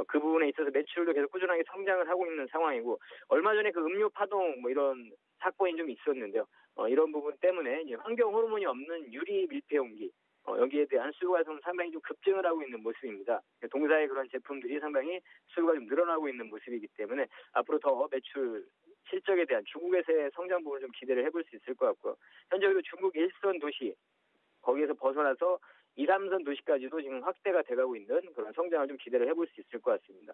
그 부분에 있어서 매출도 계속 꾸준하게 성장을 하고 있는 상황이고 얼마 전에 그 음료 파동 뭐 이런 사건이 좀 있었는데요. 이런 부분 때문에 이제 환경 호르몬이 없는 유리 밀폐용기 여기에 대한 수요가 좀 상당히 좀 급증을 하고 있는 모습입니다. 동사의 그런 제품들이 상당히 수요가 좀 늘어나고 있는 모습이기 때문에 앞으로 더 매출 실적에 대한 중국에서의 성장 부분을 좀 기대를 해볼 수 있을 것 같고요. 현재 그리고 중국 1선 도시 거기에서 벗어나서 2, 3선 도시까지도 지금 확대가 돼가고 있는 그런 성장을 좀 기대를 해볼 수 있을 것 같습니다.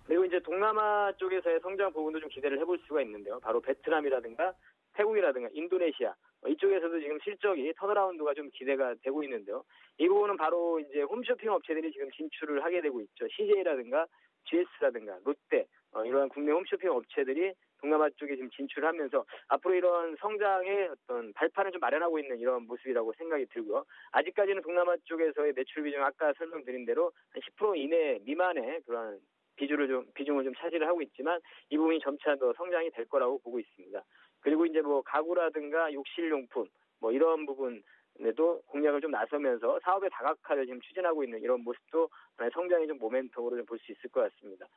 그리고 이제 동남아 쪽에서의 성장 부분도 좀 기대를 해볼 수가 있는데요. 바로 베트남이라든가 태국이라든가 인도네시아 이쪽에서도 지금 실적이 턴어라운드가 좀 기대가 되고 있는데요. 이 부분은 바로 이제 홈쇼핑 업체들이 지금 진출을 하게 되고 있죠. CJ라든가 GS라든가 롯데 이러한 국내 홈쇼핑 업체들이 동남아 쪽에 지금 진출하면서 앞으로 이런 성장의 어떤 발판을 좀 마련하고 있는 이런 모습이라고 생각이 들고요. 아직까지는 동남아 쪽에서의 매출 비중 아까 설명드린 대로 한 10% 이내 미만의 그런 비중을 좀 차지를 하고 있지만 이 부분이 점차 더 성장이 될 거라고 보고 있습니다. 그리고 이제 뭐 가구라든가 욕실용품 뭐 이런 부분에도 공략을 좀 나서면서 사업의 다각화를 지금 추진하고 있는 이런 모습도 하나의 성장의 좀 모멘텀으로 좀 볼 수 있을 것 같습니다.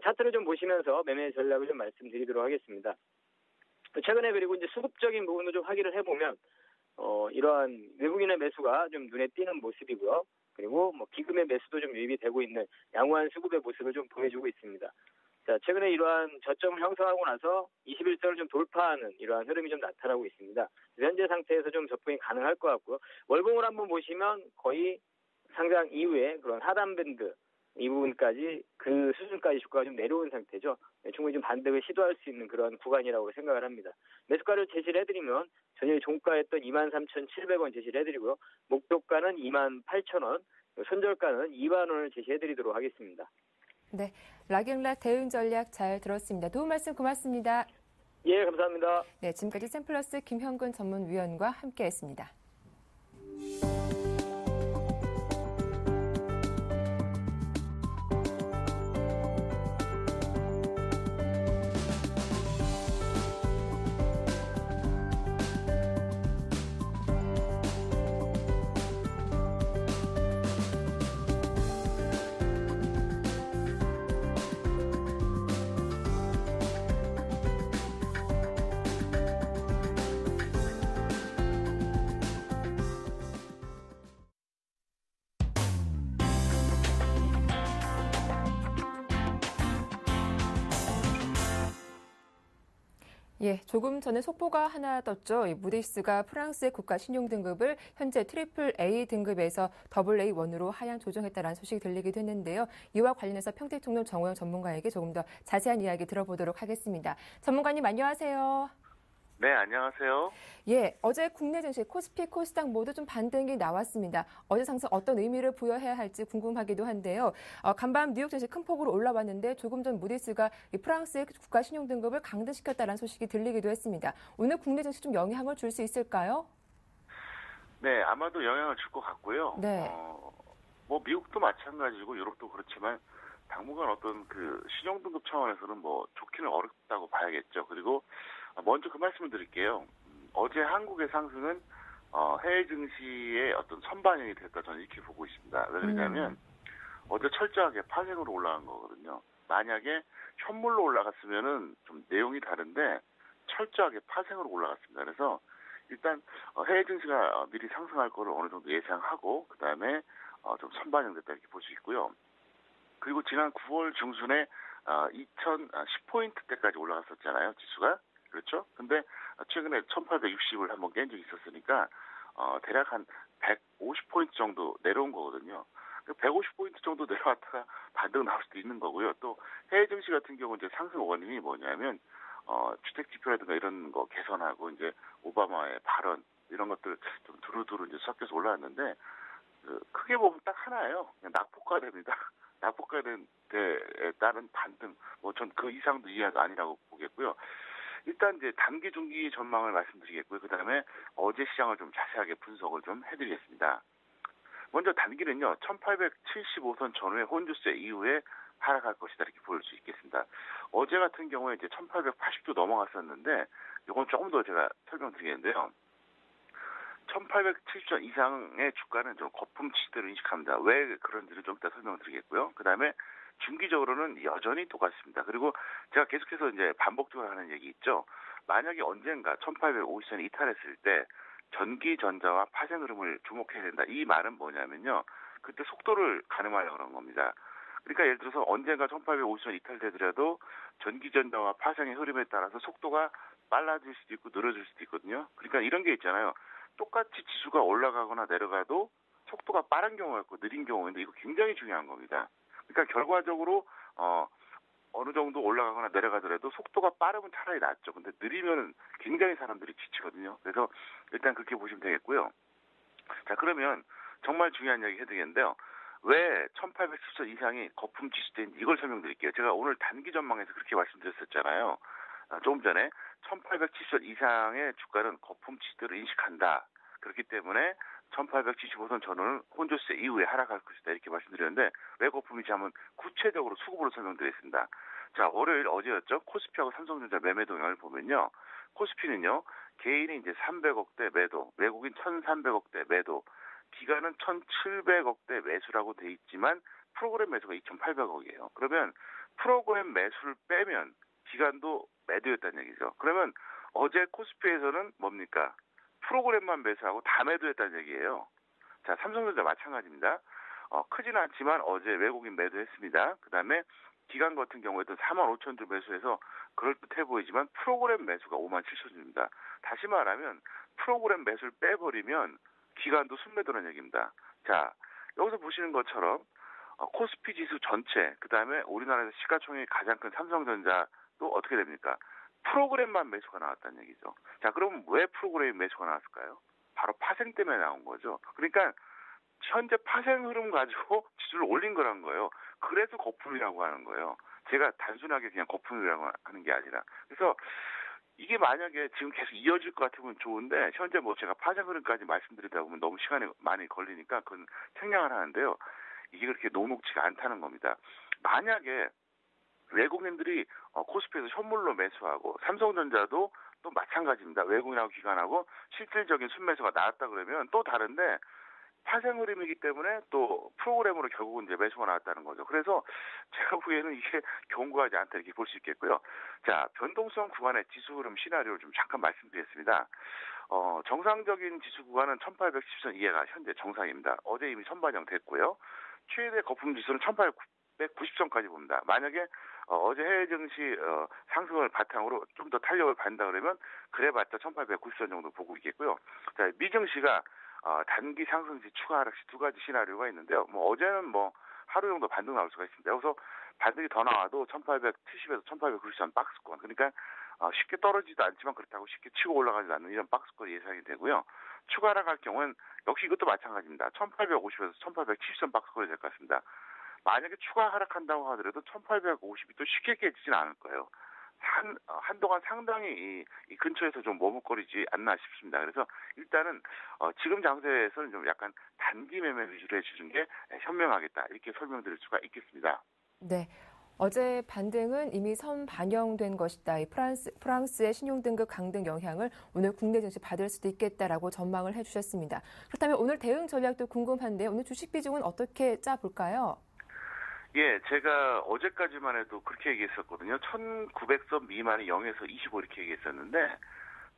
차트를 좀 보시면서 매매 전략을 좀 말씀드리도록 하겠습니다. 최근에 그리고 이제 수급적인 부분도 좀 확인을 해보면 이러한 외국인의 매수가 좀 눈에 띄는 모습이고요. 그리고 뭐 기금의 매수도 좀 유입이 되고 있는 양호한 수급의 모습을 좀 보여주고 있습니다. 자, 최근에 이러한 저점을 형성하고 나서 21선을 좀 돌파하는 이러한 흐름이 좀 나타나고 있습니다. 현재 상태에서 좀 접근이 가능할 것 같고요. 월봉을 한번 보시면 거의 상장 이후에 그런 하단 밴드 이 부분까지 그 수준까지 주가가 좀 내려온 상태죠. 충분히 좀 반등을 시도할 수 있는 그런 구간이라고 생각을 합니다. 매수가를 제시를 해드리면 전일 종가였던 23,700원 제시를 해드리고요. 목표가는 28,000원, 손절가는 2만 원을 제시해드리도록 하겠습니다. 네, 락앤락 대응 전략 잘 들었습니다. 도움 말씀 고맙습니다. 예, 감사합니다. 네, 지금까지 샘플러스 김현근 전문위원과 함께했습니다. 예, 조금 전에 속보가 하나 떴죠. 무디스가 프랑스의 국가 신용 등급을 현재 트리플 A 등급에서 더블 A1으로 하향 조정했다라는 소식이 들리기도 했는데요. 이와 관련해서 평택통론 정호영 전문가에게 조금 더 자세한 이야기 들어보도록 하겠습니다. 전문가님 안녕하세요. 네, 안녕하세요. 예, 어제 국내 증시 코스피, 코스닥 모두 좀 반등이 나왔습니다. 어제 상승 어떤 의미를 부여해야 할지 궁금하기도 한데요. 간밤 뉴욕 증시 큰 폭으로 올라왔는데 조금 전 무디스가 프랑스의 국가 신용 등급을 강등시켰다는 소식이 들리기도 했습니다. 오늘 국내 증시 좀 영향을 줄 수 있을까요? 네, 아마도 영향을 줄 것 같고요. 네. 뭐 미국도 마찬가지고 유럽도 그렇지만 당분간 어떤 그 신용 등급 차원에서는 뭐 좋기는 어렵다고 봐야겠죠. 그리고 먼저 그 말씀을 드릴게요. 어제 한국의 상승은 해외 증시의 어떤 선반영이 됐다 저는 이렇게 보고 있습니다. 왜 그러냐면 어제 철저하게 파생으로 올라간 거거든요. 만약에 현물로 올라갔으면은 좀 내용이 다른데 철저하게 파생으로 올라갔습니다. 그래서 일단 해외 증시가 미리 상승할 거를 어느 정도 예상하고 그다음에 좀 선반영됐다 이렇게 볼 수 있고요. 그리고 지난 9월 중순에 2010포인트대까지 올라갔었잖아요. 지수가. 그렇죠? 근데 최근에 1860을 한번 깬 적이 있었으니까 대략 한 150포인트 정도 내려온 거거든요. 150포인트 정도 내려왔다가 반등 나올 수도 있는 거고요. 또 해외 증시 같은 경우 이제 상승 원인이 뭐냐면 주택 지표라든가 이런 거 개선하고 이제 오바마의 발언 이런 것들 좀 두루두루 이제 섞여서 올라왔는데 크게 보면 딱 하나예요. 그냥 낙폭과대입니다. 낙폭과대에 따른 반등. 뭐 전 그 이상도 이해가 아니라고 보겠고요. 일단 이제 단기 중기 전망을 말씀드리겠고요. 그다음에 어제 시장을 좀 자세하게 분석을 좀 해드리겠습니다. 먼저 단기는요, 1875선 전후의 혼주세 이후에 하락할 것이다 이렇게 볼 수 있겠습니다. 어제 같은 경우에 이제 1880도 넘어갔었는데 이건 조금 더 제가 설명드리겠는데요. 1870선 이상의 주가는 좀 거품 지대로 인식합니다. 왜 그런지를 좀 이따 설명드리겠고요. 그 다음에 중기적으로는 여전히 똑같습니다. 그리고 제가 계속해서 이제 반복적으로 하는 얘기 있죠. 만약에 언젠가 1850선이 이탈했을 때 전기, 전자와 파생 흐름을 주목해야 된다. 이 말은 뭐냐면요. 그때 속도를 가늠하려고 그런 겁니다. 그러니까 예를 들어서 언젠가 1850선 이탈되더라도 전기, 전자와 파생의 흐름에 따라서 속도가 빨라질 수도 있고 느려질 수도 있거든요. 그러니까 이런 게 있잖아요. 똑같이 지수가 올라가거나 내려가도 속도가 빠른 경우가 있고 느린 경우가 있는데 이거 굉장히 중요한 겁니다. 그러니까 결과적으로 어느 정도 올라가거나 내려가더라도 속도가 빠르면 차라리 낫죠. 근데 느리면 굉장히 사람들이 지치거든요. 그래서 일단 그렇게 보시면 되겠고요. 자, 그러면 정말 중요한 이야기 해드리겠는데요. 왜 1810선 이상이 거품 지수대인지 이걸 설명드릴게요. 제가 오늘 단기 전망에서 그렇게 말씀드렸었잖아요. 조금 전에 1870선 이상의 주가는 거품 지수대로 인식한다. 그렇기 때문에 1875선 전후는 혼조세 이후에 하락할 것이다 이렇게 말씀드렸는데 왜 거품인지 한번 구체적으로 수급으로 설명드리겠습니다. 자, 월요일 어제였죠. 코스피하고 삼성전자 매매 동향을 보면요. 코스피는요. 개인이 이제 300억대 매도, 외국인 1,300억대 매도, 기관은 1,700억대 매수라고 돼 있지만 프로그램 매수가 2,800억이에요. 그러면 프로그램 매수를 빼면 기관도 매도였다는 얘기죠. 그러면 어제 코스피에서는 뭡니까? 프로그램만 매수하고 다 매도했다는 얘기예요. 자, 삼성전자 마찬가지입니다. 크지는 않지만 어제 외국인 매도했습니다. 그 다음에 기관 같은 경우에도 4만 5천 주 매수해서 그럴듯해 보이지만 프로그램 매수가 5만 7천 주입니다. 다시 말하면 프로그램 매수를 빼버리면 기관도 순매도라는 얘기입니다. 자, 여기서 보시는 것처럼 코스피 지수 전체, 그 다음에 우리나라에서 시가총액이 가장 큰 삼성전자도 어떻게 됩니까? 프로그램만 매수가 나왔다는 얘기죠. 자, 그럼 왜 프로그램 매수가 나왔을까요? 바로 파생 때문에 나온 거죠. 그러니까 현재 파생 흐름 가지고 지수를 올린 거란 거예요. 그래서 거품이라고 하는 거예요. 제가 단순하게 그냥 거품이라고 하는 게 아니라. 그래서 이게 만약에 지금 계속 이어질 것 같으면 좋은데 현재 뭐 제가 파생 흐름까지 말씀드리다 보면 너무 시간이 많이 걸리니까 그건 생략을 하는데요. 이게 그렇게 녹록지가 않다는 겁니다. 만약에 외국인들이 코스피에서 현물로 매수하고 삼성전자도 또 마찬가지입니다. 외국인하고 기관하고 실질적인 순매수가 나왔다 그러면 또 다른데 파생 흐름이기 때문에 또 프로그램으로 결국은 이제 매수가 나왔다는 거죠. 그래서 제가 보기에는 이게 견고하지 않다 이렇게 볼 수 있겠고요. 자, 변동성 구간의 지수 흐름 시나리오를 좀 잠깐 말씀드리겠습니다. 정상적인 지수 구간은 1810선 이하가 현재 정상입니다. 어제 이미 선반영됐고요. 최대 거품 지수는 1890선까지 봅니다. 만약에 어제 해외 증시 상승을 바탕으로 좀 더 탄력을 받는다 그러면 그래봤자 1890선 정도 보고 있겠고요. 자, 미증시가 단기 상승 시 추가 하락 시 두 가지 시나리오가 있는데요. 뭐 어제는 뭐 하루 정도 반등 나올 수가 있습니다. 여기서 반등이 더 나와도 1870에서 1890선 박스권. 그러니까 쉽게 떨어지지도 않지만 그렇다고 쉽게 치고 올라가지도 않는 이런 박스권 예상이 되고요. 추가 하락할 경우는 역시 이것도 마찬가지입니다. 1850에서 1870선 박스권이 될 것 같습니다. 만약에 추가 하락한다고 하더라도 1850이 또 쉽게 깨지진 않을 거예요. 한동안 상당히 이 근처에서 좀 머뭇거리지 않나 싶습니다. 그래서 일단은 지금 장세에서는 좀 약간 단기 매매 위주로 해주는 게 현명하겠다 이렇게 설명드릴 수가 있겠습니다. 네. 어제 반등은 이미 선반영된 것이다. 이 프랑스의 신용등급 강등 영향을 오늘 국내 증시 받을 수도 있겠다라고 전망을 해주셨습니다. 그렇다면 오늘 대응 전략도 궁금한데 오늘 주식 비중은 어떻게 짜볼까요? 예, 제가 어제까지만 해도 그렇게 얘기했었거든요. 1900선 미만이 0에서 25 이렇게 얘기했었는데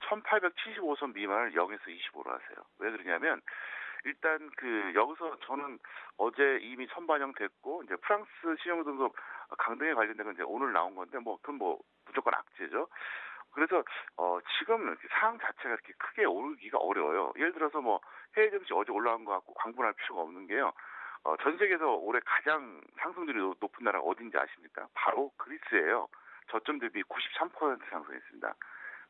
1875선 미만을 0에서 25로 하세요. 왜 그러냐면 일단 여기서 저는 어제 이미 선반영됐고 이제 프랑스 신용등급 강등에 관련된 건 이제 오늘 나온 건데 그건 무조건 악재죠. 그래서 지금 상황 자체가 이렇게 크게 오르기가 어려워요. 예를 들어서 해외 증시 어제 올라간 것 같고 광분할 필요가 없는 게요. 전 세계에서 올해 가장 상승률이 높은 나라가 어딘지 아십니까? 바로 그리스예요. 저점 대비 93% 상승했습니다.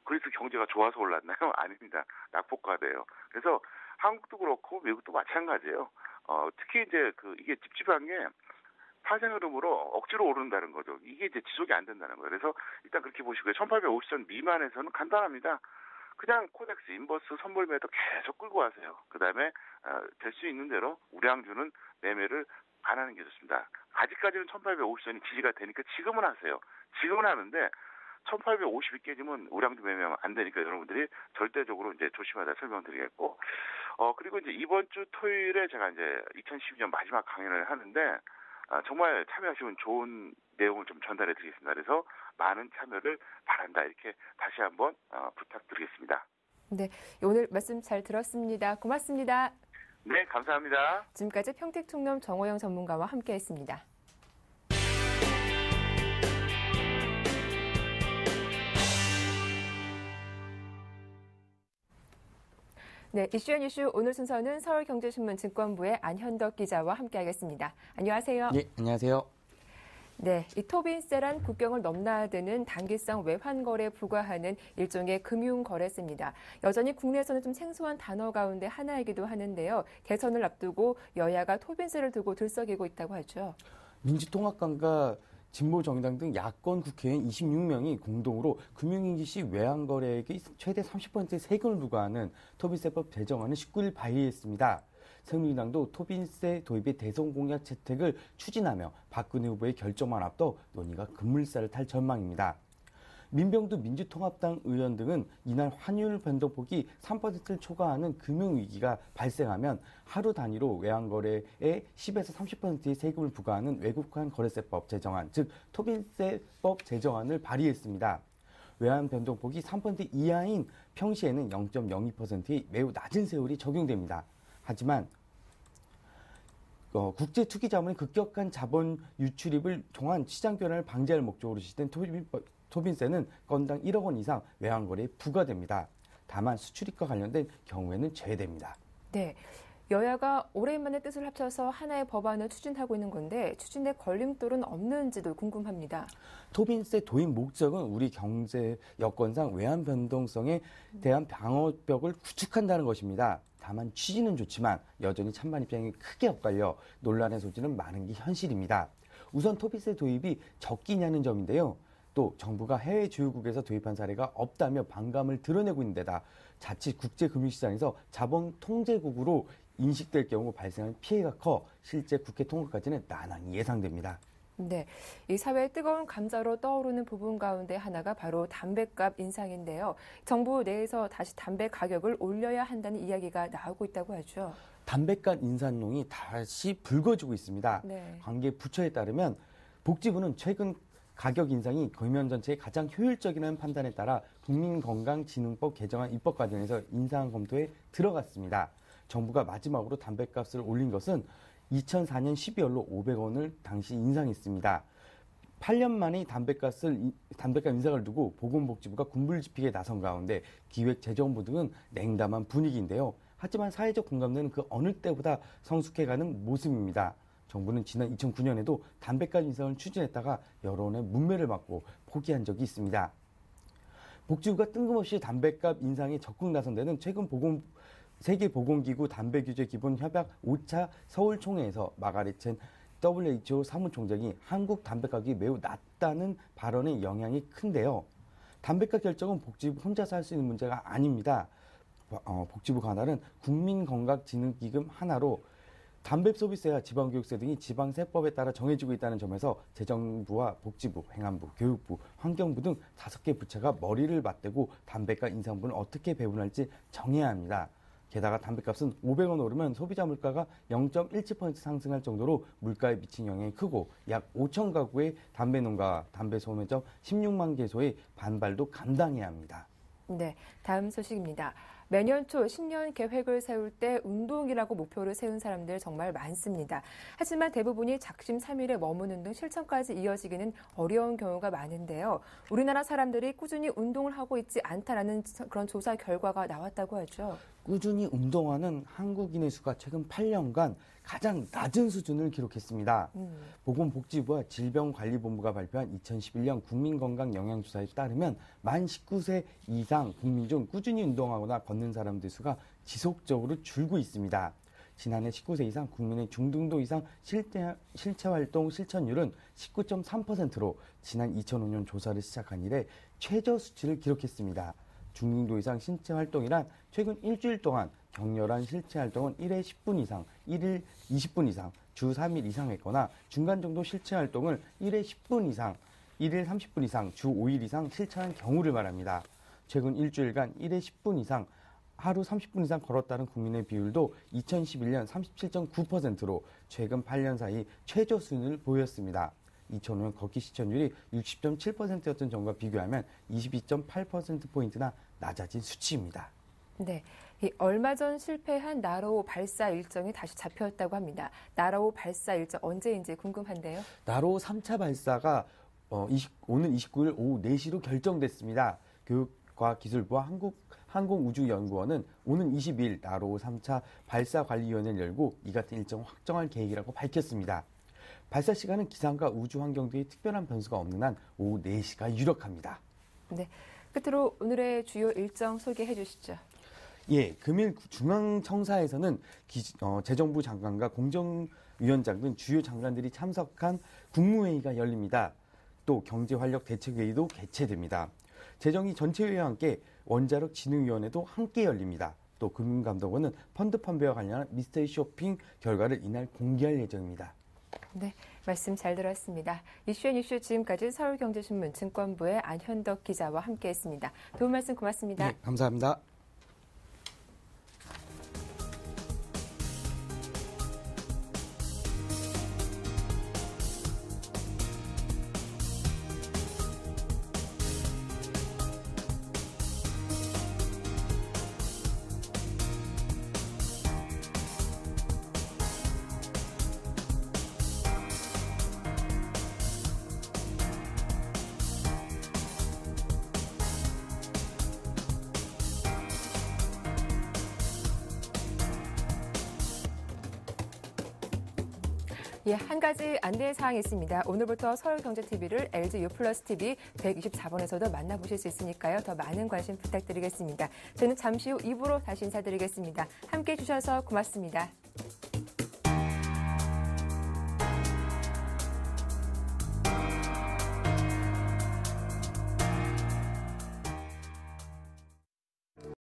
그리스 경제가 좋아서 올랐나요? 아닙니다. 낙폭과대예요. 그래서 한국도 그렇고 미국도 마찬가지예요. 특히 이제 이게 찝찝한 게 파생 흐름으로 억지로 오른다는 거죠. 이게 이제 지속이 안 된다는 거예요. 그래서 일단 그렇게 보시고요. 1850선 미만에서는 간단합니다. 그냥 코덱스, 인버스 선물 매도 계속 끌고 가세요. 그다음에 될 수 있는 대로 우량주는 매매를 안 하는 게 좋습니다. 아직까지는 1850선이 지지가 되니까 지금은 하세요. 지금은 하는데 1850이 깨지면 우량주 매매하면 안 되니까 여러분들이 절대적으로 이제 조심하자 설명드리겠고, 그리고 이제 이번 주 토요일에 제가 이제 2012년 마지막 강연을 하는데, 정말 참여하시면 좋은 내용을 좀 전달해 드리겠습니다. 그래서 많은 참여를 바란다. 이렇게 다시 한번 부탁드리겠습니다. 네, 오늘 말씀 잘 들었습니다. 고맙습니다. 네, 감사합니다. 지금까지 평택통념 정호영 전문가와 함께했습니다. 네, 이슈앤이슈 오늘 순서는 서울경제신문 증권부의 안현덕 기자와 함께하겠습니다. 안녕하세요. 네, 안녕하세요. 네, 이 토빈세란 국경을 넘나드는 단기성 외환거래에 불과하는 일종의 금융거래세입니다. 여전히 국내에서는 좀 생소한 단어 가운데 하나이기도 하는데요. 대선을 앞두고 여야가 토빈세를 두고 들썩이고 있다고 하죠. 민주통합당과 진보정당 등 야권 국회의원 26명이 공동으로 금융인지 시 외환거래액의 최대 30% 세금을 부과하는 토빈세법 제정안을 19일 발의했습니다. 새누리당도 토빈세 도입의 대선 공약 채택을 추진하며 박근혜 후보의 결정만 앞둬 논의가 급물살을 탈 전망입니다. 민병두 민주통합당 의원 등은 이날 환율 변동폭이 3%를 초과하는 금융위기가 발생하면 하루 단위로 외환거래에 10에서 30%의 세금을 부과하는 외국환 거래세법 제정안, 즉 토빈세법 제정안을 발의했습니다. 외환 변동폭이 3% 이하인 평시에는 0.02%의 매우 낮은 세율이 적용됩니다. 하지만 국제 투기 자본의 급격한 자본 유출입을 통한 시장 변화를 방지할 목적으로 시된 토빈세는 건당 1억 원 이상 외환거래에 부과됩니다. 다만 수출입과 관련된 경우에는 제외됩니다. 네, 여야가 오랜만에 뜻을 합쳐서 하나의 법안을 추진하고 있는 건데 추진에 걸림돌은 없는지도 궁금합니다. 토빈세 도입 목적은 우리 경제 여건상 외환 변동성에 대한 방어벽을 구축한다는 것입니다. 다만 취지는 좋지만 여전히 찬반 입장이 크게 엇갈려 논란의 소지는 많은 게 현실입니다. 우선 토빈세 도입이 적기냐는 점인데요. 또 정부가 해외 주요국에서 도입한 사례가 없다며 반감을 드러내고 있는 데다 자칫 국제금융시장에서 자본 통제국으로 인식될 경우 발생하는 피해가 커 실제 국회 통과까지는 난항이 예상됩니다. 네, 이 사회의 뜨거운 감자로 떠오르는 부분 가운데 하나가 바로 담뱃값 인상인데요. 정부 내에서 다시 담배 가격을 올려야 한다는 이야기가 나오고 있다고 하죠. 담뱃값 인상론이 다시 불거지고 있습니다. 네. 관계 부처에 따르면 복지부는 최근 가격 인상이 금연 전체에 가장 효율적이라는 판단에 따라 국민건강진흥법 개정안 입법 과정에서 인상 검토에 들어갔습니다. 정부가 마지막으로 담뱃값을 올린 것은 2004년 12월로 500원을 당시 인상했습니다. 8년 만에 담뱃값 인상을 두고 보건복지부가 군불지픽에 나선 가운데 기획재정부 등은 냉담한 분위기인데요. 하지만 사회적 공감대는 그 어느 때보다 성숙해가는 모습입니다. 정부는 지난 2009년에도 담뱃값 인상을 추진했다가 여론의 문매를 맞고 포기한 적이 있습니다. 복지부가 뜬금없이 담뱃값 인상에 적극 나선 데는 최근 세계보건기구 담배규제기본협약 5차 서울총회에서 마가렛 첸 WHO 사무총장이 한국 담배가격이 매우 낮다는 발언의 영향이 큰데요. 담배값 결정은 복지부 혼자서 할 수 있는 문제가 아닙니다. 복지부 관할은 국민건강진흥기금 하나로 담배소비세와 지방교육세 등이 지방세법에 따라 정해지고 있다는 점에서 재정부와 복지부, 행안부, 교육부, 환경부 등 5개 부처가 머리를 맞대고 담배값 인상분을 어떻게 배분할지 정해야 합니다. 게다가 담배값은 500원 오르면 소비자 물가가 0.17% 상승할 정도로 물가에 미친 영향이 크고 약 5천 가구의 담배농가와 담배소매점 16만 개소의 반발도 감당해야 합니다. 네, 다음 소식입니다. 매년 초 신년 계획을 세울 때 운동이라고 목표를 세운 사람들 정말 많습니다. 하지만 대부분이 작심삼일에 머무는 등 실천까지 이어지기는 어려운 경우가 많은데요. 우리나라 사람들이 꾸준히 운동을 하고 있지 않다라는 그런 조사 결과가 나왔다고 하죠. 꾸준히 운동하는 한국인의 수가 최근 8년간 가장 낮은 수준을 기록했습니다. 보건복지부와 질병관리본부가 발표한 2011년 국민건강영양조사에 따르면 만 19세 이상 국민 중 꾸준히 운동하거나 걷는 사람들 수가 지속적으로 줄고 있습니다. 지난해 19세 이상 국민의 중등도 이상 실체활동 실천율은 19.3%로 지난 2005년 조사를 시작한 이래 최저 수치를 기록했습니다. 중등도 이상 신체 활동이란 최근 일주일 동안 격렬한 실체 활동은 1회 10분 이상, 1일 20분 이상, 주 3일 이상 했거나 중간 정도 실체 활동을 1회 10분 이상, 1일 30분 이상, 주 5일 이상 실천한 경우를 말합니다. 최근 일주일간 1회 10분 이상, 하루 30분 이상 걸었다는 국민의 비율도 2011년 37.9%로 최근 8년 사이 최저 수준을 보였습니다. 2005년 걷기 시청률이 60.7%였던 전과 비교하면 22.8%포인트나 낮아진 수치입니다. 네. 얼마 전 실패한 나로 발사 일정이 다시 잡혔다고 합니다. 나로 발사 일정 언제인지 궁금한데요. 나로 3차 발사가 오늘 29일 오후 4시로 결정됐습니다. 교육과기술부와 항공우주연구원은 오는 20일 나로 3차 발사관리위원회를 열고 이 같은 일정을 확정할 계획이라고 밝혔습니다. 발사 시간은 기상과 우주 환경 등의 특별한 변수가 없는 한 오후 4시가 유력합니다. 네. 끝으로 오늘의 주요 일정 소개해 주시죠. 예, 금일 중앙청사에서는 재정부 장관과 공정위원장 등 주요 장관들이 참석한 국무회의가 열립니다. 또 경제활력대책회의도 개최됩니다. 재정위 전체회의와 함께 원자력진흥위원회도 함께 열립니다. 또 금융감독원은 펀드 판매와 관련한 미스터리 쇼핑 결과를 이날 공개할 예정입니다. 네, 말씀 잘 들었습니다. 이슈앤이슈 지금까지 서울경제신문 증권부의 안현덕 기자와 함께했습니다. 도움 말씀 고맙습니다. 네, 감사합니다. 예, 한 가지 안내 사항이 있습니다. 오늘부터 서울경제TV를 LG U+TV 124번에서도 만나보실 수 있으니까요. 더 많은 관심 부탁드리겠습니다. 저는 잠시 후 2부로 다시 인사드리겠습니다. 함께해 주셔서 고맙습니다.